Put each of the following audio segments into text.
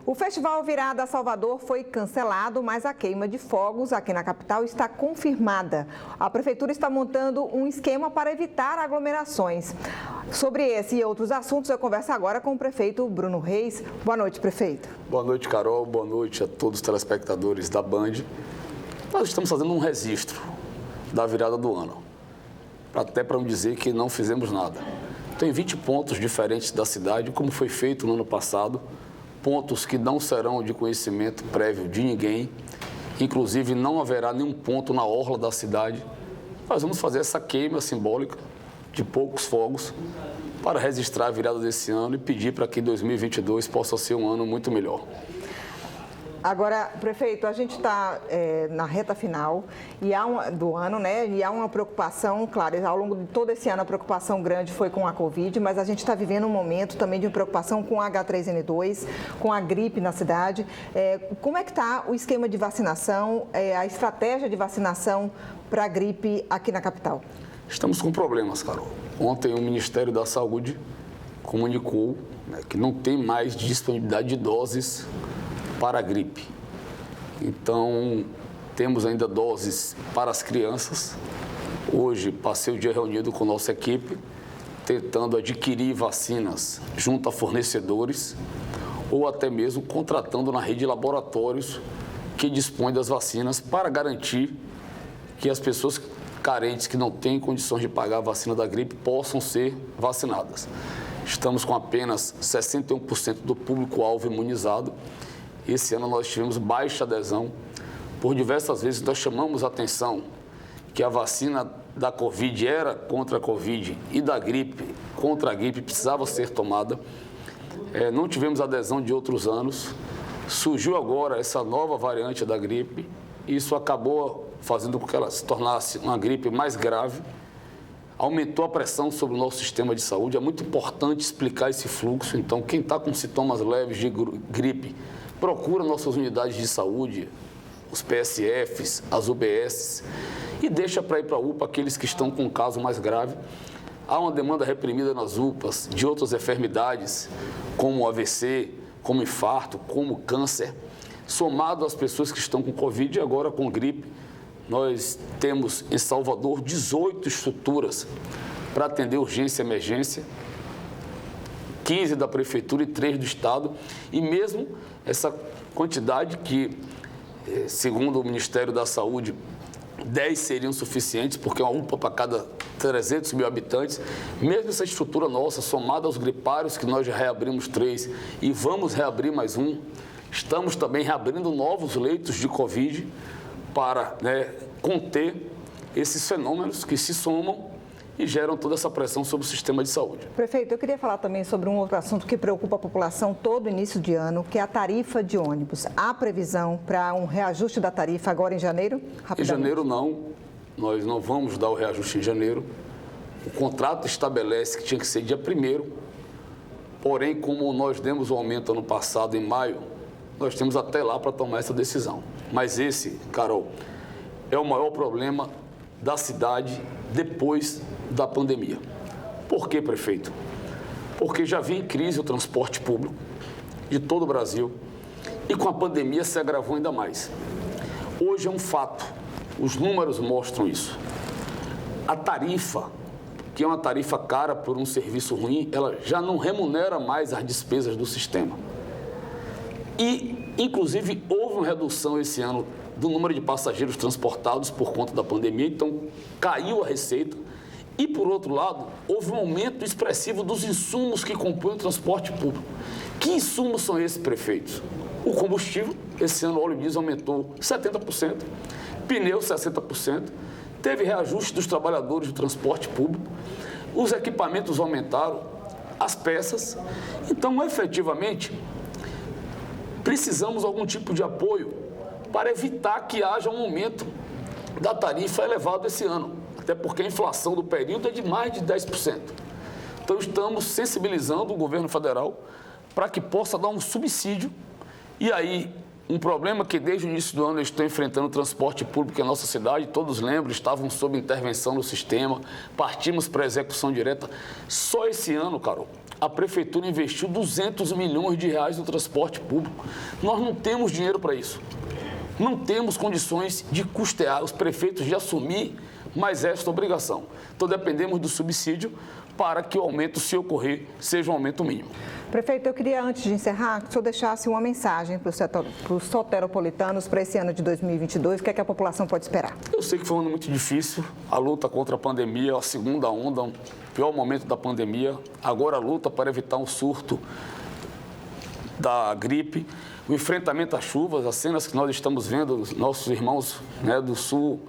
O Festival Virada Salvador foi cancelado, mas a queima de fogos aqui na capital está confirmada. A Prefeitura está montando um esquema para evitar aglomerações. Sobre esse e outros assuntos, eu converso agora com o prefeito Bruno Reis. Boa noite, prefeito. Boa noite, Carol. Boa noite a todos os telespectadores da Band. Nós estamos fazendo um registro da virada do ano, até para não dizer que não fizemos nada. Tem 20 pontos diferentes da cidade, como foi feito no ano passado, pontos que não serão de conhecimento prévio de ninguém, inclusive não haverá nenhum ponto na orla da cidade. Nós vamos fazer essa queima simbólica de poucos fogos para registrar a virada desse ano e pedir para que 2022 possa ser um ano muito melhor. Agora, prefeito, a gente está na reta final do ano, né? E há uma preocupação, claro, ao longo de todo esse ano a preocupação grande foi com a Covid, mas a gente está vivendo um momento também de preocupação com a H3N2, com a gripe na cidade. Como é que está o esquema de vacinação, a estratégia de vacinação para a gripe aqui na capital? Estamos com problemas, Carol. Ontem o Ministério da Saúde comunicou, né, que não tem mais disponibilidade de doses para a gripe. Então, temos ainda doses para as crianças. Hoje, passei o dia reunido com nossa equipe, tentando adquirir vacinas junto a fornecedores ou até mesmo contratando na rede de laboratórios que dispõe das vacinas para garantir que as pessoas carentes que não têm condições de pagar a vacina da gripe possam ser vacinadas. Estamos com apenas 61% do público-alvo imunizado. Esse ano nós tivemos baixa adesão. Por diversas vezes nós chamamos a atenção que a vacina da Covid era contra a Covid e da gripe contra a gripe precisava ser tomada. Não tivemos adesão de outros anos. Surgiu agora essa nova variante da gripe. Isso acabou fazendo com que ela se tornasse uma gripe mais grave. Aumentou a pressão sobre o nosso sistema de saúde. É muito importante explicar esse fluxo. Então, quem está com sintomas leves de gripe, procura nossas unidades de saúde, os PSFs, as UBSs, e deixa para ir para a UPA aqueles que estão com um caso mais grave. Há uma demanda reprimida nas UPAs de outras enfermidades, como AVC, como infarto, como câncer, somado às pessoas que estão com Covid e agora com gripe. Nós temos em Salvador 18 estruturas para atender urgência e emergência, 15 da Prefeitura e 3 do Estado, e mesmo essa quantidade que, segundo o Ministério da Saúde, 10 seriam suficientes, porque é uma UPA para cada 300 mil habitantes. Mesmo essa estrutura nossa, somada aos gripários, que nós já reabrimos 3 e vamos reabrir mais um, estamos também reabrindo novos leitos de Covid para conter esses fenômenos que se somam e geram toda essa pressão sobre o sistema de saúde. Prefeito, eu queria falar também sobre um outro assunto que preocupa a população todo início de ano, que é a tarifa de ônibus. Há previsão para um reajuste da tarifa agora em janeiro? Em janeiro não, nós não vamos dar o reajuste em janeiro. O contrato estabelece que tinha que ser dia 1º, porém, como nós demos o aumento ano passado, em maio, nós temos até lá para tomar essa decisão. Mas esse, Carol, é o maior problema da cidade depois da pandemia. Por quê, prefeito? Porque já vinha em crise o transporte público de todo o Brasil e com a pandemia se agravou ainda mais. Hoje é um fato, os números mostram isso. A tarifa, que é uma tarifa cara por um serviço ruim, ela já não remunera mais as despesas do sistema. E, inclusive, houve uma redução esse ano do número de passageiros transportados por conta da pandemia, então caiu a receita. E, por outro lado, houve um aumento expressivo dos insumos que compõem o transporte público. Que insumos são esses, prefeitos? O combustível, esse ano o óleo diesel aumentou 70%, pneu 60%, teve reajuste dos trabalhadores do transporte público, os equipamentos aumentaram, as peças. Então, efetivamente, precisamos de algum tipo de apoio para evitar que haja um aumento da tarifa elevado esse ano, até porque a inflação do período é de mais de 10%. Então, estamos sensibilizando o governo federal para que possa dar um subsídio. E aí, um problema que desde o início do ano eu estou enfrentando o transporte público em nossa cidade, todos lembram, estavam sob intervenção no sistema, partimos para a execução direta. Só esse ano, Carol, a Prefeitura investiu 200 milhões de reais no transporte público. Nós não temos dinheiro para isso. Não temos condições de custear, os prefeitos de assumir mais esta obrigação. Então, dependemos do subsídio para que o aumento, se ocorrer, seja um aumento mínimo. Prefeito, eu queria, antes de encerrar, que o senhor deixasse uma mensagem para os soteropolitanos para esse ano de 2022. O que é que a população pode esperar? Eu sei que foi um ano muito difícil, a luta contra a pandemia, a segunda onda, o pior momento da pandemia. Agora a luta para evitar um surto da gripe, o enfrentamento às chuvas, as cenas que nós estamos vendo, os nossos irmãos, né, do sul,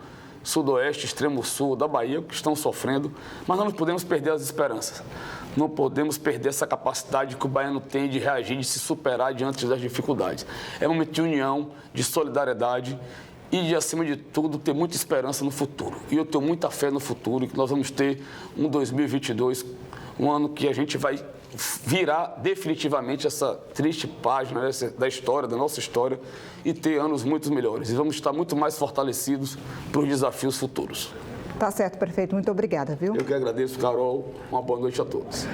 sudoeste, extremo sul da Bahia, que estão sofrendo, mas não podemos perder as esperanças. Não podemos perder essa capacidade que o baiano tem de reagir, de se superar diante das dificuldades. É um momento de união, de solidariedade e de, acima de tudo, ter muita esperança no futuro. E eu tenho muita fé no futuro e que nós vamos ter um 2022, um ano que a gente vai virar definitivamente essa triste página, né, da história, da nossa história, e ter anos muito melhores. E vamos estar muito mais fortalecidos para os desafios futuros. Tá certo, prefeito. Muito obrigada, viu? Eu que agradeço, Carol. Uma boa noite a todos.